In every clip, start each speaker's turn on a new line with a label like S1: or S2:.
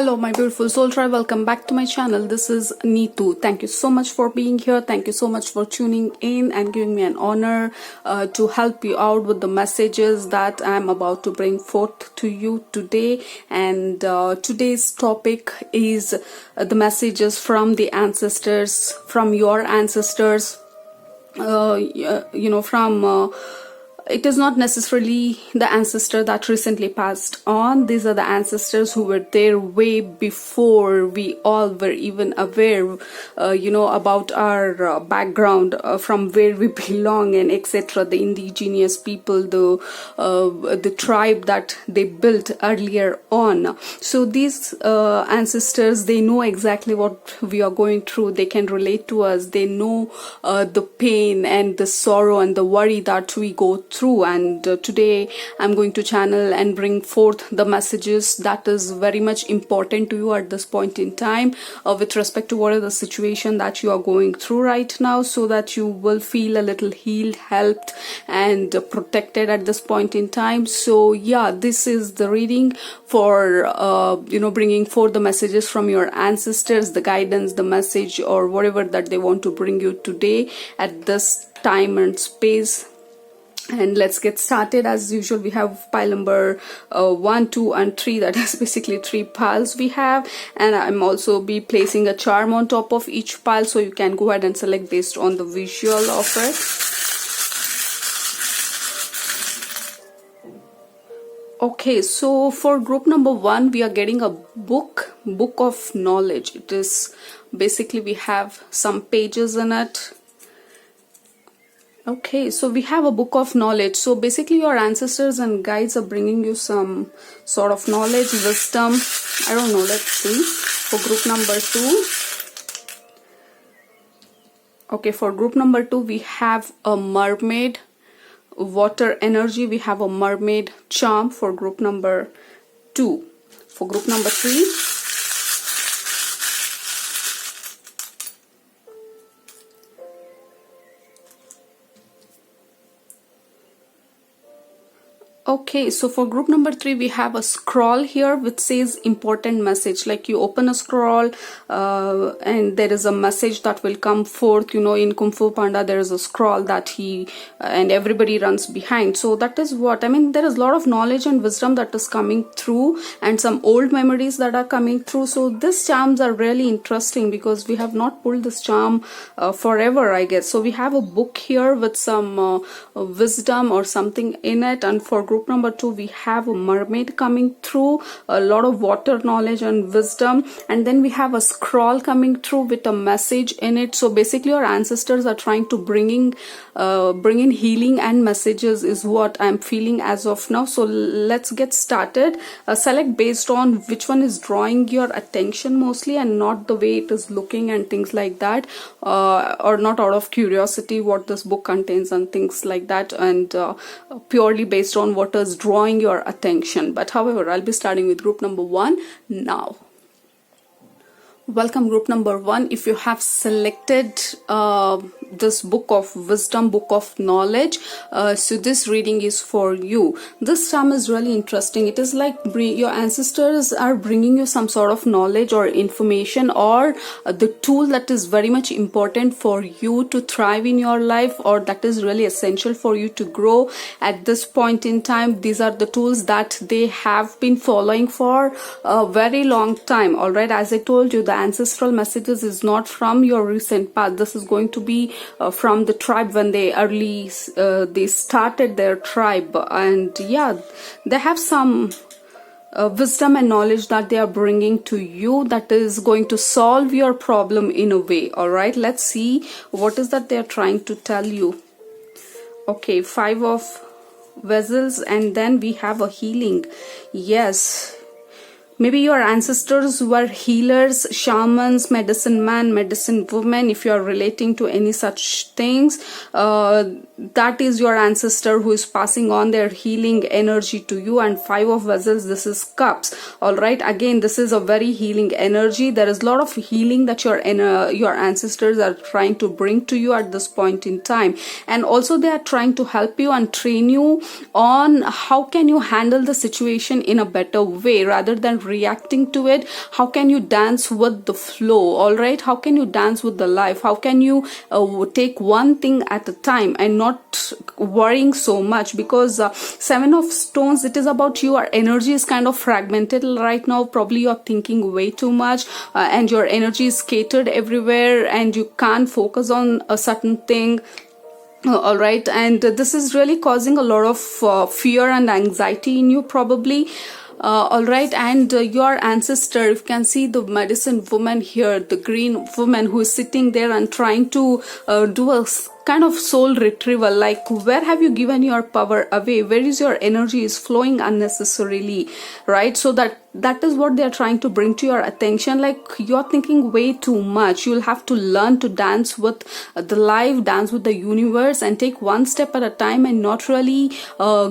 S1: Hello my beautiful soul tribe, welcome back to my channel. This is Neetu. Thank you so much for being here. Thank you so much for tuning in and giving me an honor to help you out with the messages that I'm about to bring forth to you today. And today's topic is the messages from the ancestors, from your ancestors, it is not necessarily the ancestor that recently passed on. These are the ancestors who were there way before we all were even aware, about our background, from where we belong and etc. The indigenous people, the tribe that they built earlier on. So these ancestors, they know exactly what we are going through. They can relate to us. They know the pain and the sorrow and the worry that we go through. And today I'm going to channel and bring forth the messages that is very much important to you at this point in time, with respect to what is the situation that you are going through right now, so that you will feel a little healed, helped and protected at this point in time. So yeah, this is the reading for bringing forth the messages from your ancestors, the guidance, the message, or whatever that they want to bring you today at this time and space. And let's get started. As usual, we have pile number 1, 2 and 3. That is basically 3 piles we have, and I'm also be placing a charm on top of each pile, so you can go ahead and select based on the visual of it. Okay, so for group number 1, we are getting a book of knowledge. It is basically, we have some pages in it. Okay, so we have a book of knowledge. So basically your ancestors and guides are bringing you some sort of knowledge, wisdom. I don't know, let's see. For group number 2. Okay, for group number 2, we have a mermaid, water energy. We have a mermaid charm for group number 2. For group number 3, okay, so for group number 3, we have a scroll here which says important message. Like you open a scroll and there is a message that will come forth. In Kung Fu Panda, there is a scroll that he and everybody runs behind. So that is what I mean. There is a lot of knowledge and wisdom that is coming through, and some old memories that are coming through. So these charms are really interesting because we have not pulled this charm forever, I guess. So we have a book here with some wisdom or something in it. And for group number 2, we have a mermaid coming through, a lot of water knowledge and wisdom, and then we have a scroll coming through with a message in it. So basically your ancestors are trying to bring in healing and messages is what I'm feeling as of now. So let's get started. Select based on which one is drawing your attention mostly, and not the way it is looking and things like that, or not out of curiosity what this book contains and things like that, and purely based on what is drawing your attention. But however, I'll be starting with group number 1 now. Welcome group number 1. If you have selected this book of wisdom, book of knowledge, so this reading is for you. This charm is really interesting. It is like your ancestors are bringing you some sort of knowledge or information, or the tool that is very much important for you to thrive in your life, or that is really essential for you to grow at this point in time. These are the tools that they have been following for a very long time. All right, as I told you, the ancestral messages is not from your recent past. This is going to be from the tribe when they they started their tribe, and yeah, they have some wisdom and knowledge that they are bringing to you that is going to solve your problem in a way. All right, let's see what is that they are trying to tell you. Okay, 5 of vessels, and then we have a healing. Yes, maybe your ancestors were healers, shamans, medicine man, medicine woman. If you are relating to any such things, that is your ancestor who is passing on their healing energy to you. And 5 of vessels, this is cups. All right, again, this is a very healing energy. There is a lot of healing that your ancestors are trying to bring to you at this point in time. And also they are trying to help you and train you on how can you handle the situation in a better way, rather than reacting to it? How can you dance with the flow? All right, how can you dance with the life? How can you take one thing at a time and not worrying so much? Because Seven of Stones, it is about your energy is kind of fragmented right now. Probably you're thinking way too much, and your energy is scattered everywhere, and you can't focus on a certain thing. All right, and this is really causing a lot of fear and anxiety in you, probably. All right, and your ancestor, if you can see the medicine woman here, the green woman who is sitting there and trying to do a kind of soul retrieval, like where have you given your power away? Where is your energy is flowing unnecessarily, right? So that is what they are trying to bring to your attention. Like you're thinking way too much. You'll have to learn to dance with the life, dance with the universe, and take one step at a time, and not really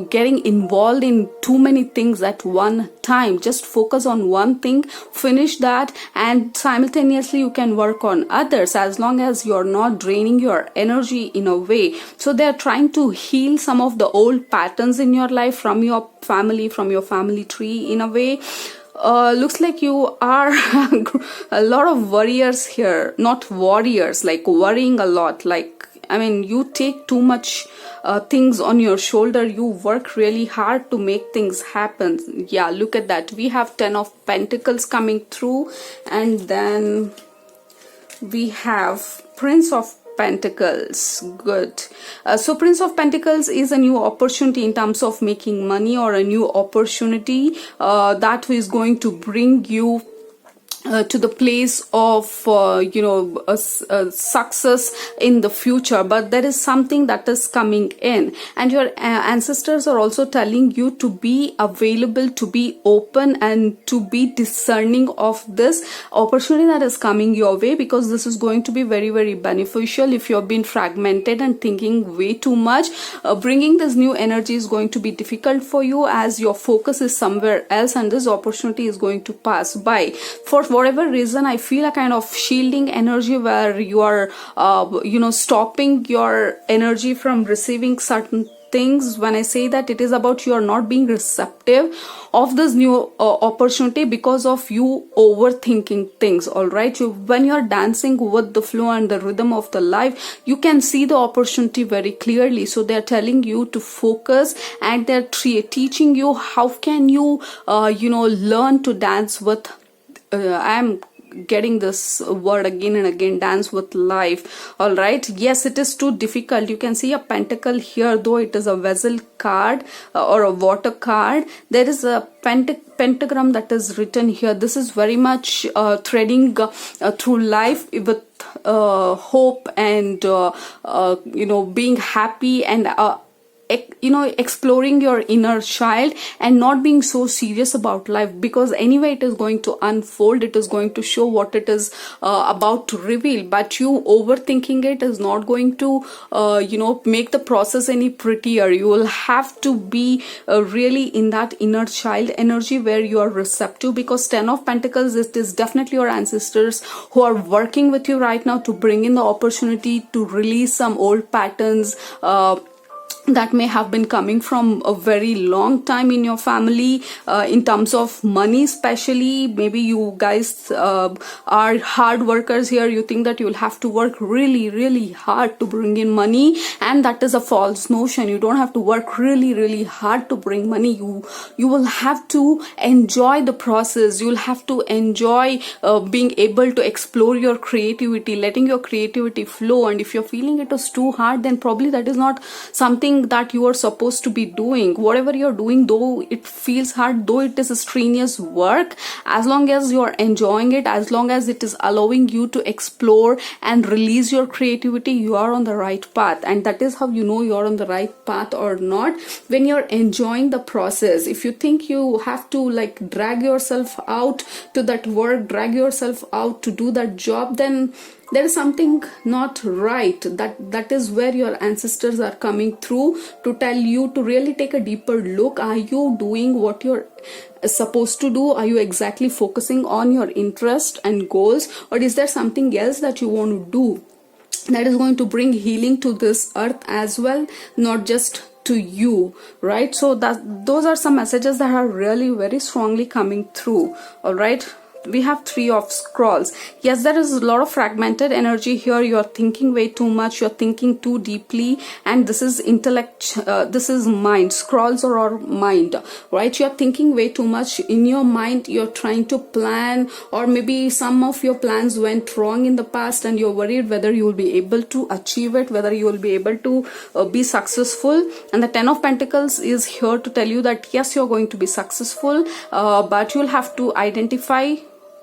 S1: getting involved in too many things at one time. Just focus on one thing, finish that, and simultaneously you can work on others, as long as you're not draining your energy in a way. So they're trying to heal some of the old patterns in your life from your family, from your family tree in a way. Looks like you are a lot of warriors here, not warriors, like worrying a lot. Like, I mean, you take too much things on your shoulder. You work really hard to make things happen. Yeah, look at that. We have 10 of Pentacles coming through, and then we have Prince of Pentacles. Good. So Prince of Pentacles is a new opportunity in terms of making money, or a new opportunity that is going to bring you to the place of success in the future. But there is something that is coming in, and your ancestors are also telling you to be available, to be open, and to be discerning of this opportunity that is coming your way, because this is going to be very, very beneficial. If you've been fragmented and thinking way too much, bringing this new energy is going to be difficult for you, as your focus is somewhere else, and this opportunity is going to pass by. For whatever reason, I feel a kind of shielding energy where you are stopping your energy from receiving certain things. When I say that, it is about you are not being receptive of this new opportunity because of you overthinking things. All right, when you're dancing with the flow and the rhythm of the life, you can see the opportunity very clearly. So they're telling you to focus, and they're teaching you how can you learn to dance with I'm getting this word again and again, dance with life. All right, yes, it is too difficult. You can see a pentacle here, though it is a vessel card or a water card. There is a pentagram that is written here. This is very much threading through life with hope and being happy, and exploring your inner child, and not being so serious about life, because anyway it is going to unfold, it is going to show what it is about to reveal. But you overthinking it is not going to make the process any prettier. You will have to be really in that inner child energy where you are receptive, because 10 of Pentacles is definitely your ancestors who are working with you right now to bring in the opportunity to release some old patterns that may have been coming from a very long time in your family, in terms of money especially. Maybe you guys are hard workers here. You think that you'll have to work really, really hard to bring in money, and that is a false notion. You don't have to work really, really hard to bring money. You will have to enjoy the process. You'll have to enjoy being able to explore your creativity, letting your creativity flow. And if you're feeling it is too hard, then probably that is not something that you are supposed to be doing. Whatever you're doing, though it feels hard, though it is a strenuous work, as long as you're enjoying it, as long as it is allowing you to explore and release your creativity, you are on the right path. And that is how you know you're on the right path or not, when you're enjoying the process. If you think you have to like drag yourself out to that work, drag yourself out to do that job, then there is something not right. That is where your ancestors are coming through to tell you to really take a deeper look. Are you doing what you're supposed to do? Are you exactly focusing on your interest and goals, or is there something else that you want to do that is going to bring healing to this earth as well, not just to you, right? So that those are some messages that are really very strongly coming through. All right, we have Three of Scrolls. Yes, there is a lot of fragmented energy here. You're thinking way too much, you're thinking too deeply, and this is intellect, this is mind. Scrolls are our mind, right? You're thinking way too much in your mind. You're trying to plan, or maybe some of your plans went wrong in the past and you're worried whether you will be able to achieve it, whether you will be able to be successful. And the Ten of Pentacles is here to tell you that yes, you're going to be successful, but you'll have to identify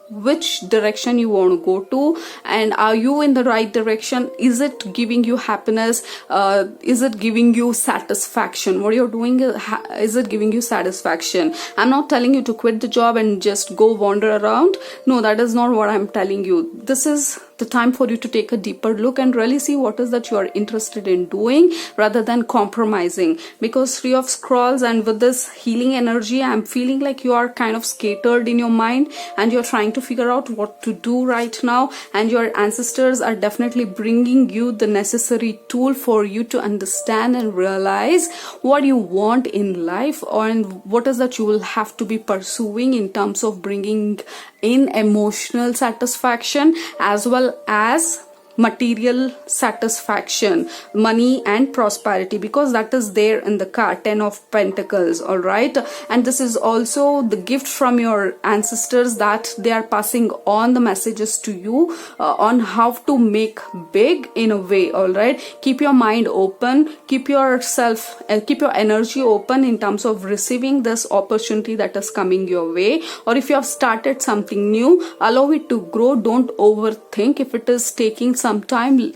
S1: which direction you want to go to, and are you in the right direction? Is it giving you happiness? Is it giving you satisfaction? What you're doing, is it giving you satisfaction? I'm not telling you to quit the job and just go wander around. No, that is not what I'm telling you. This is the time for you to take a deeper look and really see what is that you are interested in doing, rather than compromising. Because Three of Scrolls, and with this healing energy, I'm feeling like you are kind of scattered in your mind and you're trying to figure out what to do right now, and your ancestors are definitely bringing you the necessary tool for you to understand and realize what you want in life, and what is that you will have to be pursuing in terms of bringing in emotional satisfaction as well as material satisfaction, money and prosperity, because that is there in the card Ten of Pentacles. All right, and this is also the gift from your ancestors, that they are passing on the messages to you on how to make big in a way. All right, keep your mind open, keep yourself, keep your energy open in terms of receiving this opportunity that is coming your way. Or if you have started something new, allow it to grow. Don't overthink. If it is taking some time,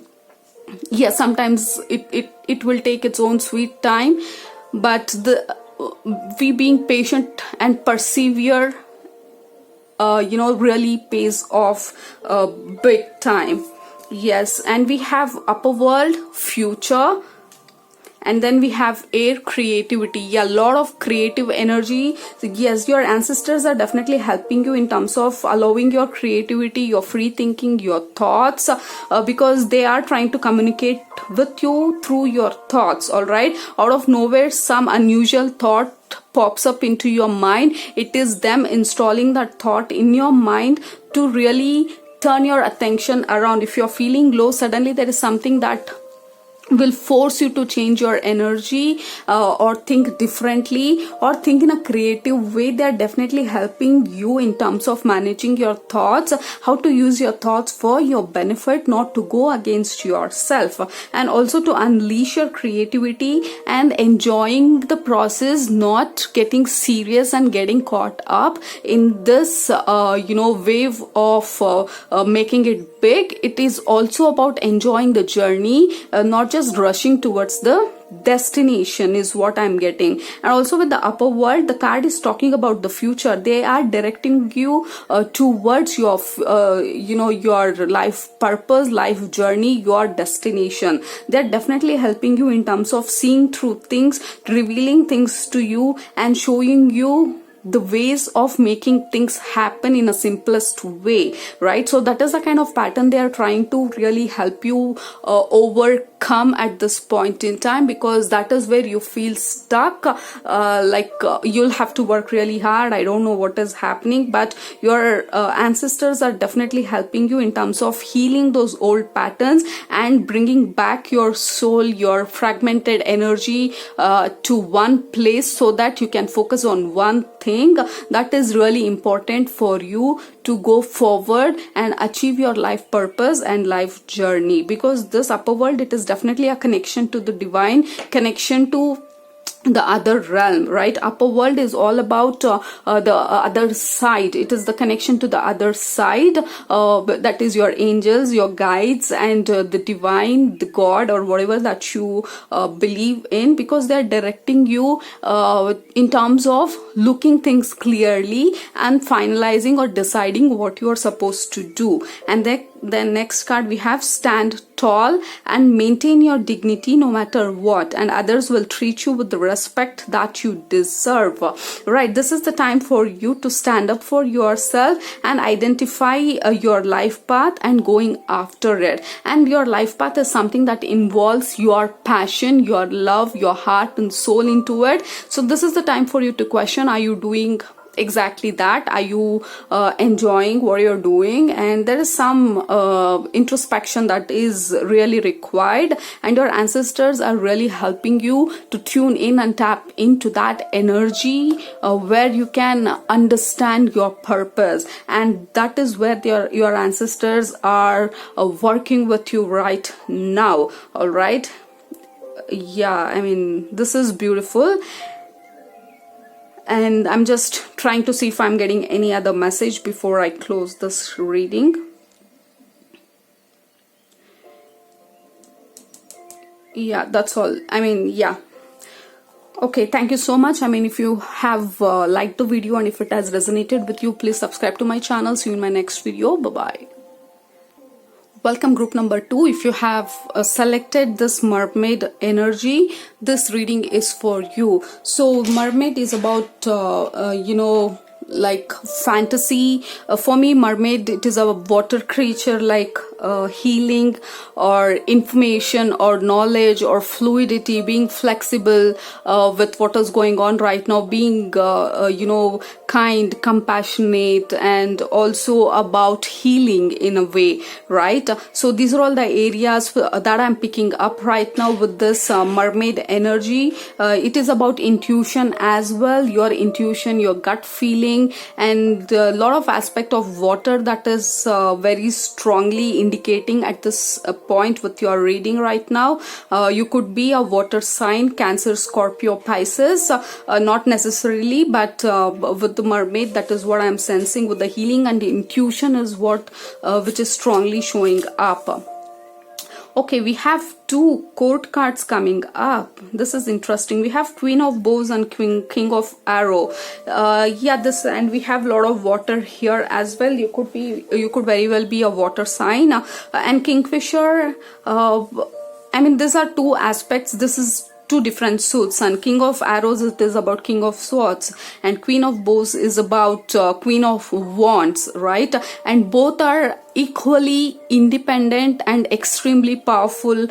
S1: yes, sometimes it will take its own sweet time, but we being patient and persevere really pays off big time. Yes, and we have Upper World, Future, and then we have Air, Creativity. Yeah, a lot of creative energy. So yes, your ancestors are definitely helping you in terms of allowing your creativity, your free thinking, your thoughts, because they are trying to communicate with you through your thoughts. All right, out of nowhere some unusual thought pops up into your mind. It is them installing that thought in your mind to really turn your attention around. If you're feeling low, suddenly there is something that will force you to change your energy, or think differently, or think in a creative way. They are definitely helping you in terms of managing your thoughts, how to use your thoughts for your benefit, not to go against yourself, and also to unleash your creativity and enjoying the process, not getting serious and getting caught up in this wave of making it big. It is also about enjoying the journey, not just rushing towards the destination, is what I'm getting. And also with the Upper World, the card is talking about the future. They are directing you towards your your life purpose, life journey, your destination. They're definitely helping you in terms of seeing through things, revealing things to you, and showing you the ways of making things happen in a simplest way, right? So that is the kind of pattern they are trying to really help you overcome at this point in time, because that is where you feel stuck, you'll have to work really hard. I don't know what is happening, but your ancestors are definitely helping you in terms of healing those old patterns and bringing back your soul, your fragmented energy to one place, so that you can focus on one thing that is really important for you to go forward and achieve your life purpose and life journey. Because this Upper World, it is definitely a connection to the divine, connection to the other realm, right? Upper World is all about the other side. It is the connection to the other side, that is your angels, your guides, and the divine, the God, or whatever that you believe in, because they are directing you in terms of looking things clearly and finalizing or deciding what you are supposed to do. And then next card we have Stand tall and maintain your dignity no matter what, and others will treat you with the respect that you deserve. Right, this is the time for you to stand up for yourself and identify your life path and going after it. And your life path is something that involves your passion, your love, your heart and soul into it. So this is the time for you to question, are you doing exactly that? Are you enjoying what you're doing? And there is some introspection that is really required, and your ancestors are really helping you to tune in and tap into that energy where you can understand your purpose, and that is where your ancestors are working with you right now. All right, yeah, I mean, this is beautiful. And I'm just trying to see if I'm getting any other message before I close this reading. Yeah, that's all. I mean, yeah. Okay, thank you so much. I mean, if you have liked the video and if it has resonated with you, please subscribe to my channel. See you in my next video. Bye-bye. Welcome group number 2. If you have selected this mermaid energy, this reading is for you. So mermaid is about like fantasy. For me, mermaid, it is a water creature, like healing or information or knowledge or fluidity, being flexible with what is going on right now, being kind, compassionate, and also about healing in a way, right? So these are all the areas that I'm picking up right now with this mermaid energy. It is about intuition as well, your intuition, your gut feeling, and a lot of aspect of water that is very strongly indicating at this point with your reading right now. You could be a water sign, Cancer, Scorpio, Pisces, not necessarily, but with the mermaid, that is what I'm sensing. With the healing and the intuition is what which is strongly showing up. Okay, we have 2 court cards coming up. This is interesting. We have Queen of Bows and King of Arrow. This, and we have a lot of water here as well. You could very well be a water sign. And Kingfisher, I mean, these are 2 aspects. This is 2 different suits, and King of Arrows, it is about King of Swords, and Queen of Bows is about Queen of Wands, right? And both are equally independent and extremely powerful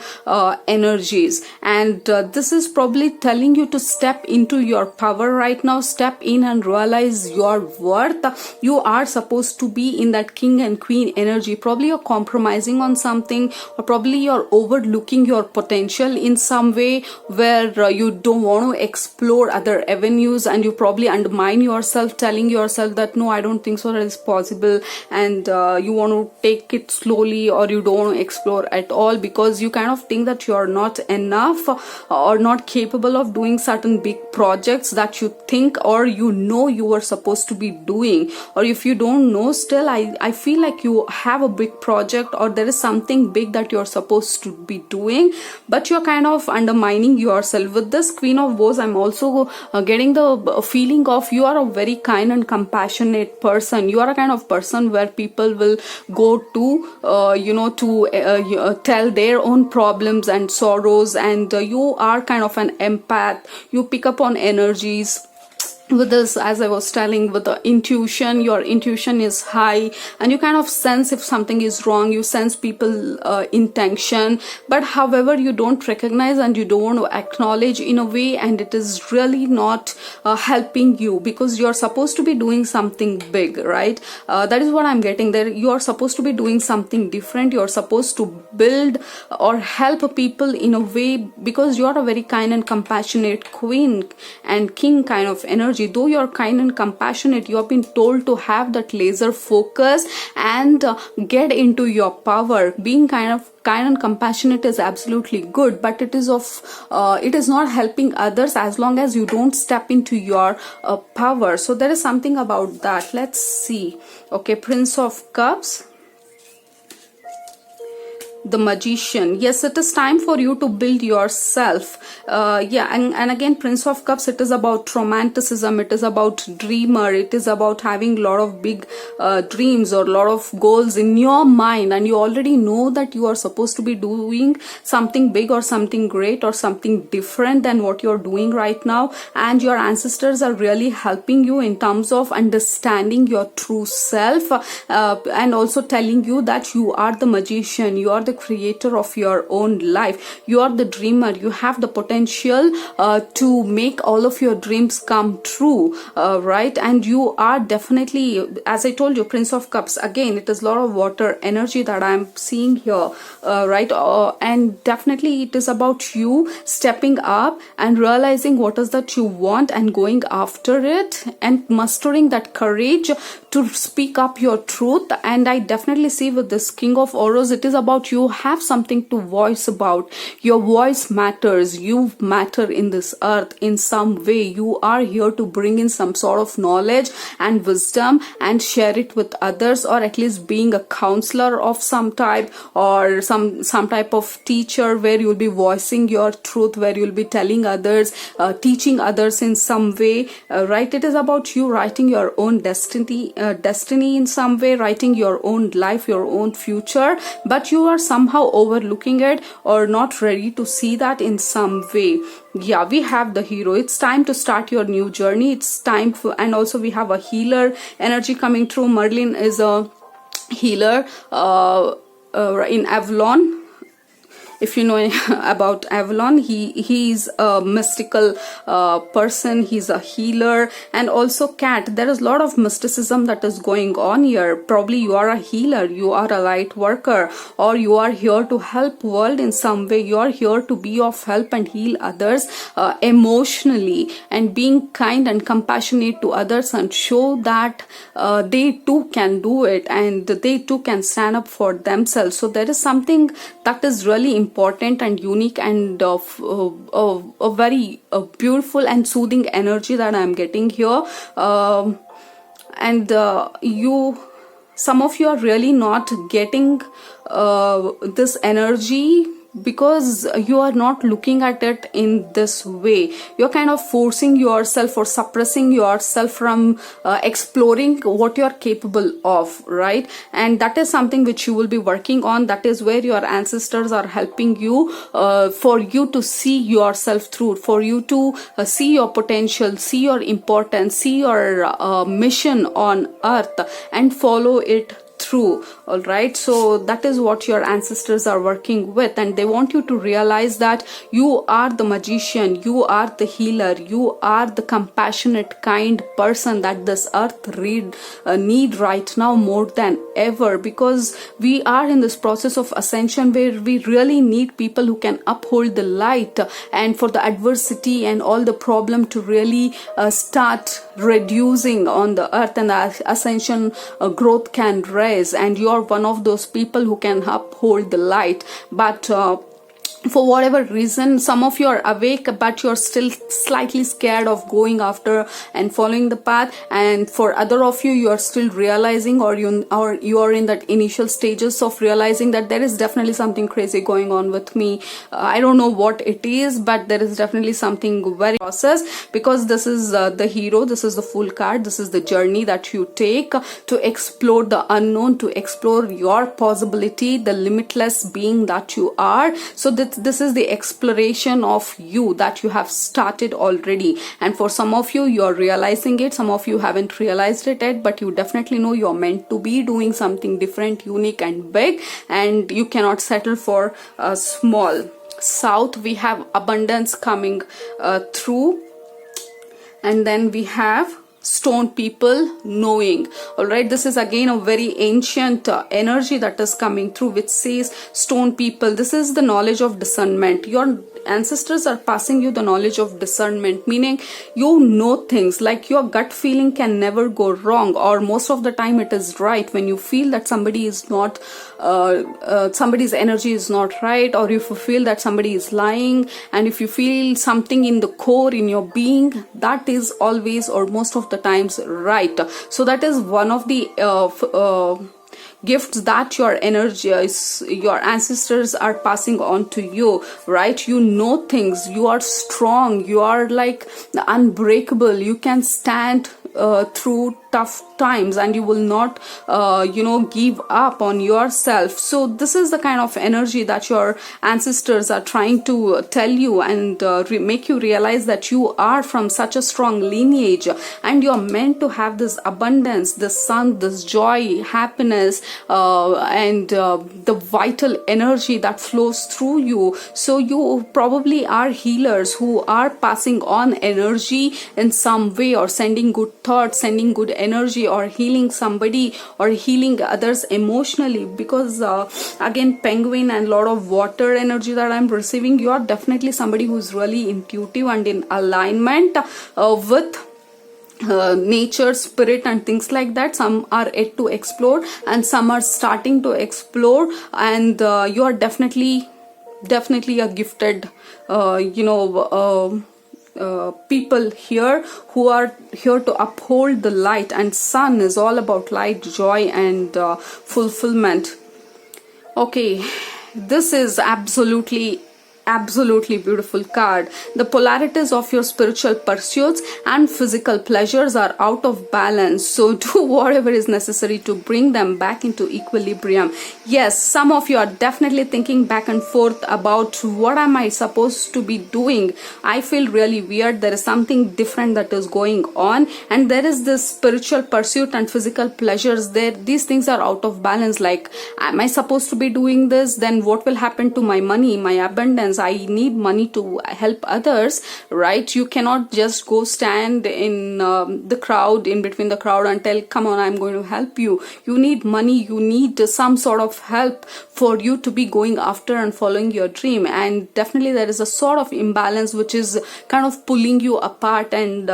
S1: energies, and this is probably telling you to step into your power right now. Step in and realize your worth. You are supposed to be in that king and queen energy. Probably you're compromising on something, or probably you're overlooking your potential in some way where you don't want to explore other avenues, and you probably undermine yourself, telling yourself that no, I don't think so, that is possible, and you want to take it slowly, or you don't want to explore at all because you kind of think that you're not enough or not capable of doing certain big projects that you think or you were supposed to be doing. Or if you don't know still, I feel like you have a big project or there is something big that you're supposed to be doing, but you're kind of undermining yourself. With this Queen of Bows, I'm also getting the feeling of you are a very kind and compassionate person. You are a kind of person where people will go to tell their own problems and sorrows, and you are kind of an empath. You pick up on energies. With this, as I was telling, with the intuition, your intuition is high, and you kind of sense if something is wrong. You sense people intention, but however you don't recognize and you don't want to acknowledge in a way, and it is really not helping you because you're supposed to be doing something big, right? That is what I'm getting there. You are supposed to be doing something different. You're supposed to build or help people in a way because you're a very kind and compassionate queen and king kind of energy. Though you're kind and compassionate, you have been told to have that laser focus and get into your power. Being kind and compassionate is absolutely good, but it is not helping others as long as you don't step into your power. So there is something about that. Let's see. Okay, Prince of Cups, the magician. Yes, it is time for you to build yourself. And again, Prince of Cups, it is about romanticism, it is about dreamer, it is about having a lot of big dreams or a lot of goals in your mind, and you already know that you are supposed to be doing something big or something great or something different than what you're doing right now, and your ancestors are really helping you in terms of understanding your true self, and also telling you that you are the magician, you are the creator of your own life, you are the dreamer, you have the potential to make all of your dreams come true, right? And you are definitely, as I told you, Prince of Cups, again, it is a lot of water energy that I'm seeing here, right? And definitely it is about you stepping up and realizing what is that you want and going after it and mustering that courage to speak up your truth. And I definitely see with this King of Oros, it is about you have something to voice about. Your voice matters. You matter in this earth in some way. You are here to bring in some sort of knowledge and wisdom and share it with others, or at least being a counselor of some type, or some type of teacher where you'll be voicing your truth, where you'll be telling others, teaching others in some way, right? It is about you writing your own destiny in some way, writing your own life, your own future, but you are somehow overlooking it or not ready to see that in some way. Yeah, we have the Hero. It's time to start your new journey. It's time for, and also we have a healer energy coming through. Merlin is a healer in Avalon. If you know about Avalon, he's a mystical person, he's a healer. And also Cat, there is a lot of mysticism that is going on here. Probably you are a healer, you are a light worker, or you are here to help world in some way. You are here to be of help and heal others emotionally, and being kind and compassionate to others, and show that they too can do it, and they too can stand up for themselves. So there is something that is really important and unique, and a very beautiful and soothing energy that I'm getting here. And some of you are really not getting this energy because you are not looking at it in this way. You're kind of forcing yourself or suppressing yourself from exploring what you're capable of, right? And that is something which you will be working on. That is where your ancestors are helping you, for you to see yourself through, for you to see your potential, see your importance, see your mission on earth, and follow it through. All right, so that is what your ancestors are working with, and they want you to realize that you are the magician, you are the healer, you are the compassionate, kind person that this earth need right now more than ever, because we are in this process of ascension where we really need people who can uphold the light, and for the adversity and all the problem to really start reducing on the earth, and the ascension growth can rise, and you are one of those people who can uphold the light. But for whatever reason, some of you are awake but you're still slightly scared of going after and following the path, and for other of you, you are still realizing, or you are in that initial stages of realizing that there is definitely something crazy going on with me. I don't know what it is, but there is definitely something very process, because this is the Hero, this is the Fool card, this is the journey that you take to explore the unknown, to explore your possibility, the limitless being that you are. So this is the exploration of you that you have started already, and for some of you, you're realizing it, some of you haven't realized it yet, but you definitely know you're meant to be doing something different, unique and big, and you cannot settle for small. South, we have abundance coming through, and then we have Stone People knowing. All right, this is again a very ancient energy that is coming through, which says Stone People, this is the knowledge of discernment. Your ancestors are passing you the knowledge of discernment, meaning you know things, like your gut feeling can never go wrong, or most of the time it is right. When you feel that somebody is not somebody's energy is not right, or if you feel that somebody is lying, and if you feel something in the core in your being, that is always or most of the times right. So that is one of the gifts that your energy your ancestors are passing on to you, right? You know things, you are strong, you are like unbreakable, you can stand through tough times, and you will not give up on yourself. So this is the kind of energy that your ancestors are trying to tell you, and make you realize that you are from such a strong lineage, and you're meant to have this abundance, this sun, this joy, happiness, and the vital energy that flows through you. So you probably are healers who are passing on energy in some way, or sending good thoughts, sending good energy, or healing somebody, or healing others emotionally. Because again, penguin and lot of water energy that I'm receiving, you are definitely somebody who's really intuitive and in alignment with nature, spirit, and things like that. Some are yet to explore, and some are starting to explore, and you are definitely a gifted people here who are here to uphold the light, and sun is all about light, joy, and fulfillment. Okay, this is absolutely beautiful card. The polarities of your spiritual pursuits and physical pleasures are out of balance, so do whatever is necessary to bring them back into equilibrium. Yes, some of you are definitely thinking back and forth about what am I supposed to be doing. I feel really weird, there is something different that is going on, and there is this spiritual pursuit and physical pleasures there. These things are out of balance. Like, am I supposed to be doing this? Then what will happen to my money, my abundance? I need money to help others, right? You cannot just go stand in the crowd, in between the crowd, and tell, come on, I'm going to help you. You need money, you need some sort of help for you to be going after and following your dream. And definitely there is a sort of imbalance which is kind of pulling you apart, and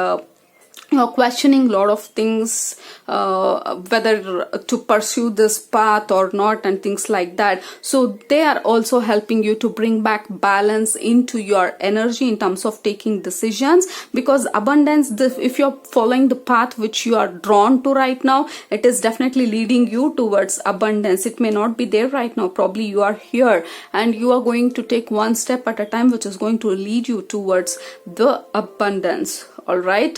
S1: questioning a lot of things, whether to pursue this path or not, and things like that. So they are also helping you to bring back balance into your energy in terms of taking decisions, because abundance, if you're following the path which you are drawn to right now, it is definitely leading you towards abundance. It may not be there right now, probably you are here, and you are going to take one step at a time, which is going to lead you towards the abundance. All right,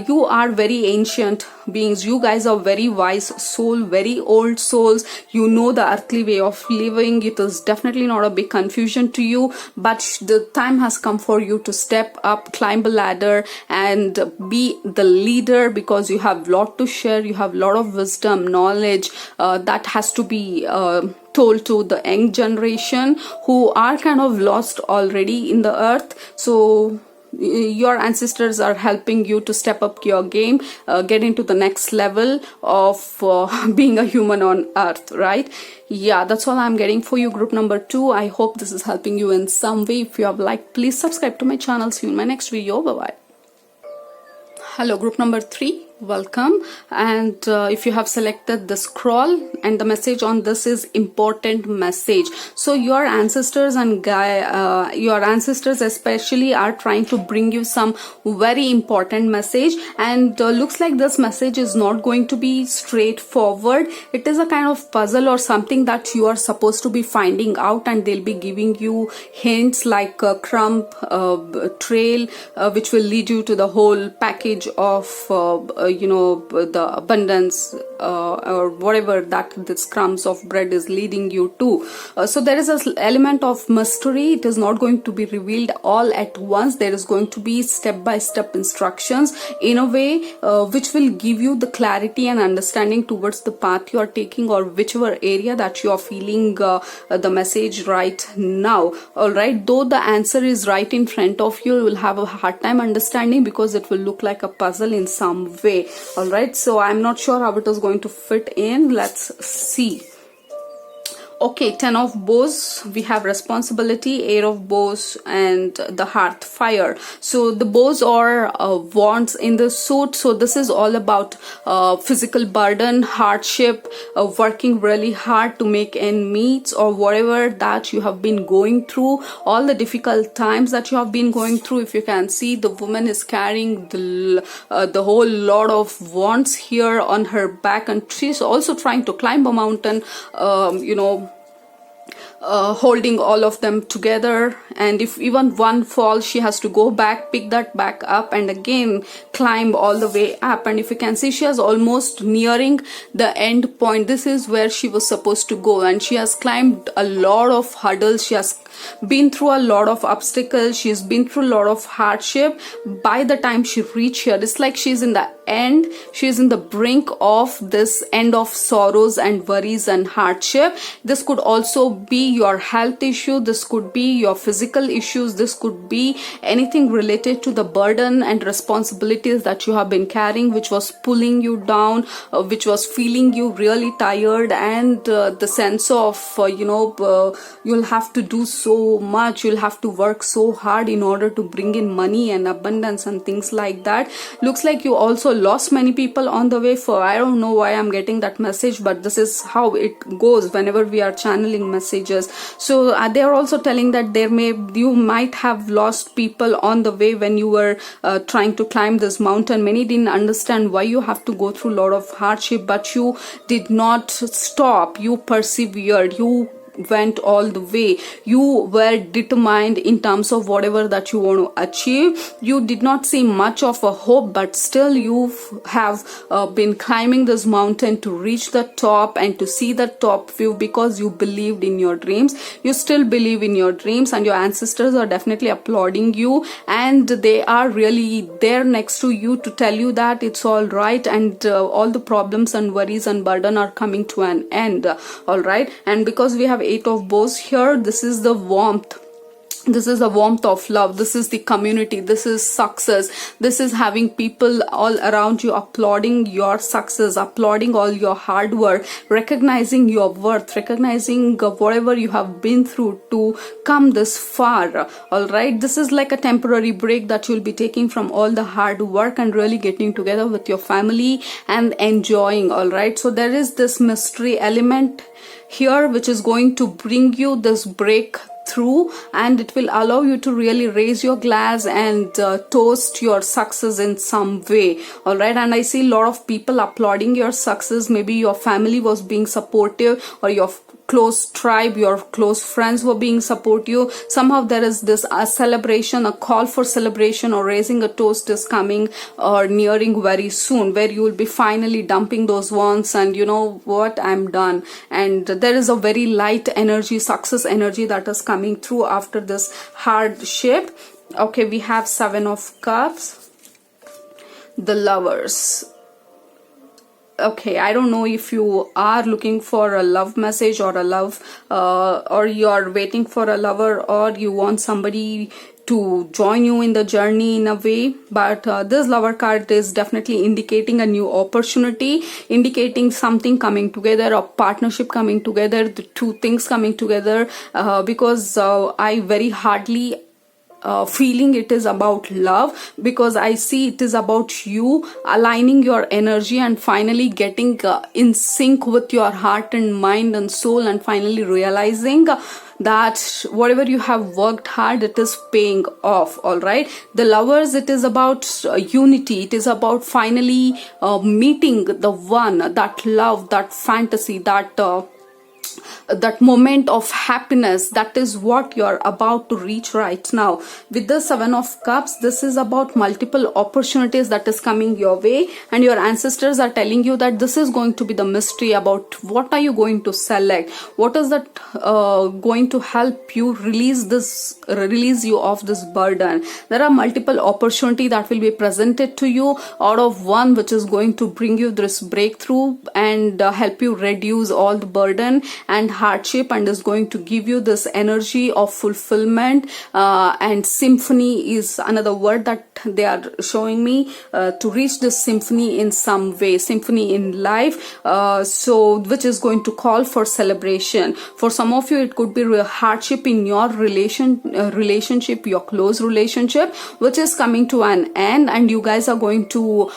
S1: you are very ancient beings. You guys are very wise soul, very old souls. You know the earthly way of living. It is definitely not a big confusion to you, but the time has come for you to step up, climb a ladder, and be the leader, because you have a lot to share. You have a lot of wisdom, knowledge that has to be told to the young generation who are kind of lost already in the earth. So your ancestors are helping you to step up your game, get into the next level of being a human on earth, right? Yeah, that's all I'm getting for you, group number 2. I hope this is helping you in some way. If you have liked, please subscribe to my channel. See you in my next video. Bye bye. Hello, group number 3. Welcome. And if you have selected the scroll, and the message on this is important message. So your ancestors and your ancestors especially are trying to bring you some very important message, and looks like this message is not going to be straightforward. It is a kind of puzzle or something that you are supposed to be finding out, and they'll be giving you hints like a crumb trail which will lead you to the whole package of the abundance or whatever that this crumbs of bread is leading you to. So there is an element of mystery. It is not going to be revealed all at once. There is going to be step-by-step instructions in a way which will give you the clarity and understanding towards the path you are taking, or whichever area that you are feeling the message right now. All right, though the answer is right in front of you, you will have a hard time understanding, because it will look like a puzzle in some way. All right, so I'm not sure how it is going to fit in. Let's see. Okay, 10 of bows, we have responsibility, 8 of bows, and the hearth fire. So the bows are wands in the suit. So this is all about physical burden, hardship, working really hard to make ends meet, or whatever that you have been going through, all the difficult times that you have been going through. If you can see, the woman is carrying the whole lot of wands here on her back, and she's also trying to climb a mountain, holding all of them together, and if even one falls, she has to go back, pick that back up, and again climb all the way up. And if you can see, she is almost nearing the end point. This is where she was supposed to go, and she has climbed a lot of hurdles. She has been through a lot of obstacles. She's been through a lot of hardship. By the time she reached here, it's like she's in the end, she's in the brink of this end of sorrows and worries and hardship. This could also be your health issue, this could be your physical issues, this could be anything related to the burden and responsibilities that you have been carrying, which was pulling you down, which was feeling you really tired, and the sense of you'll have to do so much, you'll have to work so hard in order to bring in money and abundance and things like that. Looks like you also lost many people on the way. For I don't know why I'm getting that message, but this is how it goes whenever we are channeling messages. So they are also telling that you might have lost people on the way when you were trying to climb this mountain. Many didn't understand why you have to go through a lot of hardship, but you did not stop, you persevered, you went all the way, you were determined in terms of whatever that you want to achieve. You did not see much of a hope, but still you have been climbing this mountain to reach the top and to see the top view, because you believed in your dreams. You still believe in your dreams, and your ancestors are definitely applauding you, and they are really there next to you to tell you that it's all right, and all the problems and worries and burden are coming to an end. All right, and because we have 8 of bows here, this is the warmth. This is the warmth of love. This is the community. This is success. This is having people all around you applauding your success, applauding all your hard work, recognizing your worth, recognizing whatever you have been through to come this far. All right. This is like a temporary break that you'll be taking from all the hard work and really getting together with your family and enjoying. All right. So there is this mystery element here, which is going to bring you this breakthrough, and it will allow you to really raise your glass and toast your success in some way. All right, and I see a lot of people applauding your success. Maybe your family was being supportive, or your close tribe, your close friends were being supportive. Somehow there is this celebration, a call for celebration or raising a toast is coming or nearing very soon, where you will be finally dumping those wants and you know what, I'm done. And there is a very light energy, success energy that is coming through after this hardship. Okay, we have 7 of Cups, the Lovers. Okay, I don't know if you are looking for a love message or a love, or you're waiting for a lover, or you want somebody to join you in the journey in a way, but this Lover card is definitely indicating a new opportunity, indicating something coming together, a partnership coming together, the two things coming together, because I very hardly feeling it is about love, because I see it is about you aligning your energy and finally getting in sync with your heart and mind and soul, and finally realizing that whatever you have worked hard, it is paying off. All right, the Lovers, it is about unity, it is about finally meeting the one, that love, that fantasy, that moment of happiness. That is what you're about to reach right now. With the 7 of Cups, this is about multiple opportunities that is coming your way, and your ancestors are telling you that this is going to be the mystery about what are you going to select, what is that going to help you release you of this burden. There are multiple opportunities that will be presented to you out of one, which is going to bring you this breakthrough and help you reduce all the burden and hardship and is going to give you this energy of fulfillment. And symphony is another word that they are showing me, to reach this symphony in some way, symphony in life, so which is going to call for celebration. For some of you, it could be a hardship in your relationship, your close relationship, which is coming to an end, and you guys are going to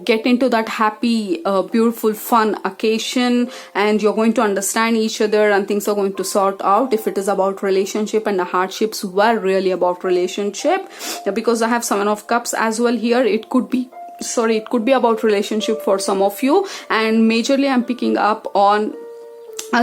S1: get into that happy, beautiful, fun occasion, and you're going to understand each other, and things are going to sort out. If it is about relationship, and the hardships were really about relationship, because I have Seven of Cups as well here, it could be about relationship for some of you, and majorly I'm picking up on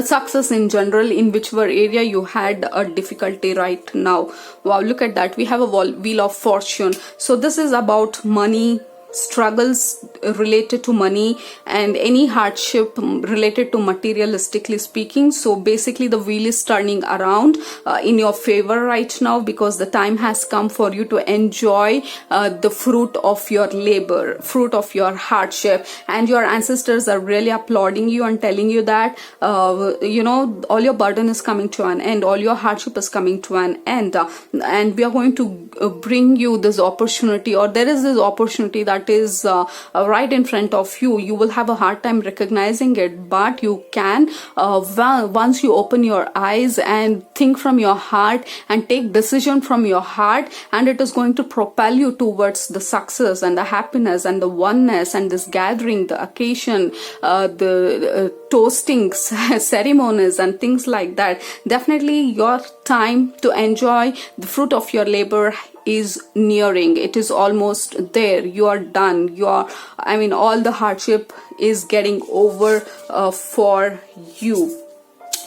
S1: success in general, in whichever area you had a difficulty right now. Wow, look at that. We have a wheel of fortune. So this is about money, struggles related to money, and any hardship related to materialistically speaking. So basically the wheel is turning around in your favor right now, because the time has come for you to enjoy the fruit of your labor, fruit of your hardship, and your ancestors are really applauding you and telling you that all your burden is coming to an end, all your hardship is coming to an end, and we are going to bring you this opportunity, or there is this opportunity that is right in front of you. You will have a hard time recognizing it, but you can, once you open your eyes and think from your heart and take decision from your heart, and it is going to propel you towards the success and the happiness and the oneness and this gathering, the occasion, the toasting ceremonies and things like that. Definitely your time to enjoy the fruit of your labor is nearing. It is almost there. You are done. All the hardship is getting over for you.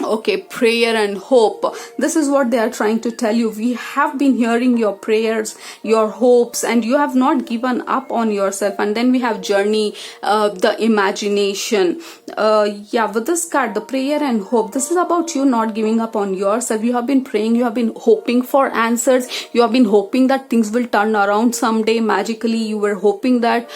S1: Okay, prayer and hope. This is what they are trying to tell you. We have been hearing your prayers, your hopes, and you have not given up on yourself. And then we have journey, the imagination. With this card, the prayer and hope, this is about you not giving up on yourself. You have been praying, you have been hoping for answers, you have been hoping that things will turn around someday magically. You were hoping that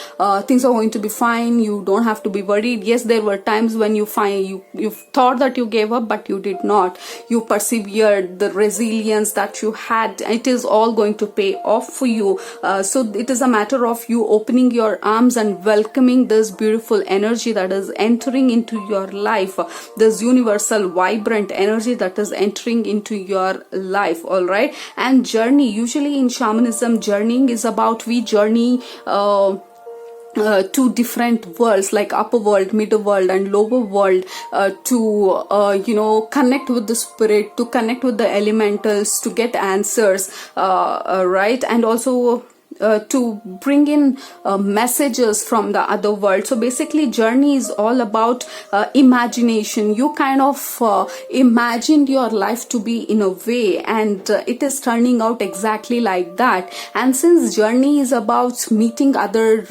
S1: things are going to be fine, you don't have to be worried. Yes, there were times when you thought that you gave up, but you did not. You persevered. The resilience that you had, it is all going to pay off for you. So it is a matter of you opening your arms and welcoming this beautiful energy that is entering into your life, this universal vibrant energy that is entering into your life. All right. And journey, usually in shamanism, journeying is about we journey to different worlds, like upper world, middle world, and lower world, to connect with the spirit, to connect with the elementals, to get answers, right, and also to bring in messages from the other world. So basically journey is all about imagination. You kind of imagined your life to be in a way, and it is turning out exactly like that. And since journey is about meeting other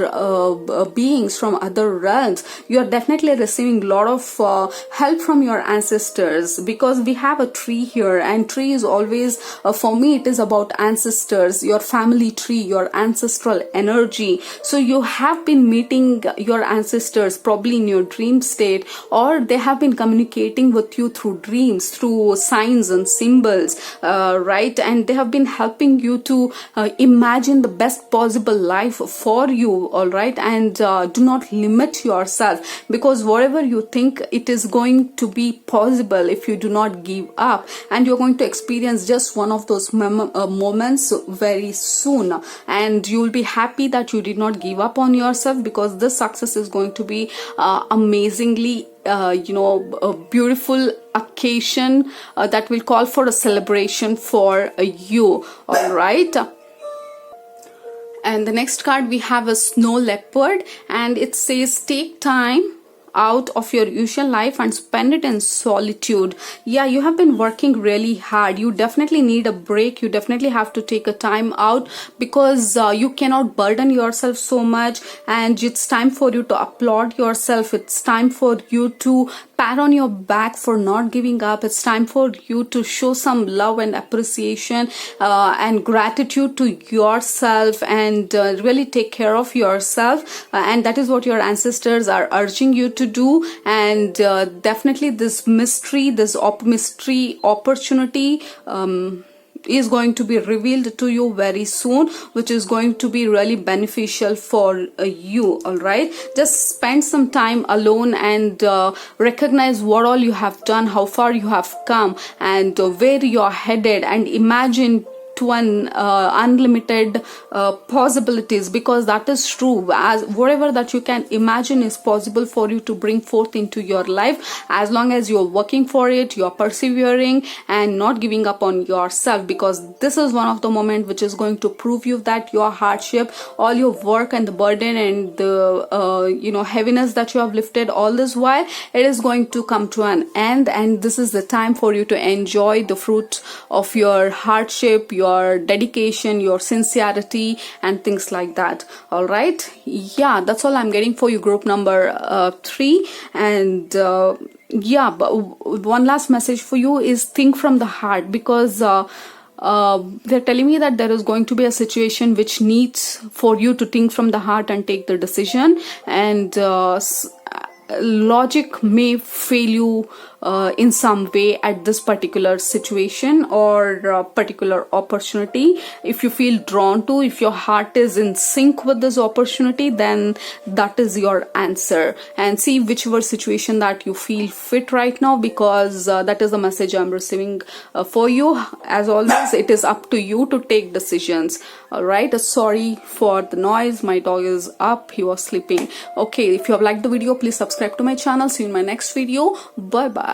S1: beings from other realms, you are definitely receiving a lot of help from your ancestors, because we have a tree here, and tree is always, for me, it is about ancestors, your family tree, your ancestral energy. So you have been meeting your ancestors probably in your dream state, or they have been communicating with you through dreams, through signs and symbols, right? And they have been helping you to imagine the best possible life for you, all right? And do not limit yourself, because whatever you think, it is going to be possible if you do not give up, and you're going to experience just one of those moments very soon, and you'll be happy that you did not give up on yourself, because this success is going to be amazingly a beautiful occasion that will call for a celebration for you. All right. And the next card we have a snow leopard, and it says take time out of your usual life and spend it in solitude. Yeah, you have been working really hard. You definitely need a break. You definitely have to take a time out, because you cannot burden yourself so much, and it's time for you to applaud yourself. It's time for you to pat on your back for not giving up. It's time for you to show some love and appreciation and gratitude to yourself, and really take care of yourself, and that is what your ancestors are urging you to do. And definitely this mystery opportunity is going to be revealed to you very soon, which is going to be really beneficial for you. All right, just spend some time alone and recognize what all you have done, how far you have come, and where you are headed, and imagine to an unlimited possibilities, because that is true. As whatever that you can imagine is possible for you to bring forth into your life, as long as you're working for it, you're persevering and not giving up on yourself, because this is one of the moment which is going to prove you that your hardship, all your work and the burden and the heaviness that you have lifted all this while, it is going to come to an end, and this is the time for you to enjoy the fruit of your hardship, your dedication, your sincerity, and things like that. All right, yeah, that's all I'm getting for you, group number 3. And but one last message for you is think from the heart, because they're telling me that there is going to be a situation which needs for you to think from the heart and take the decision, and logic may fail you in some way at this particular situation or particular opportunity. If you feel drawn to, if your heart is in sync with this opportunity, then that is your answer, and see whichever situation that you feel fit right now, because that is the message I'm receiving for you. As always, it is up to you to take decisions. All right, sorry for the noise, my dog is up, he was sleeping. Okay, if you have liked the video, please subscribe to my channel. See you in my next video. Bye bye.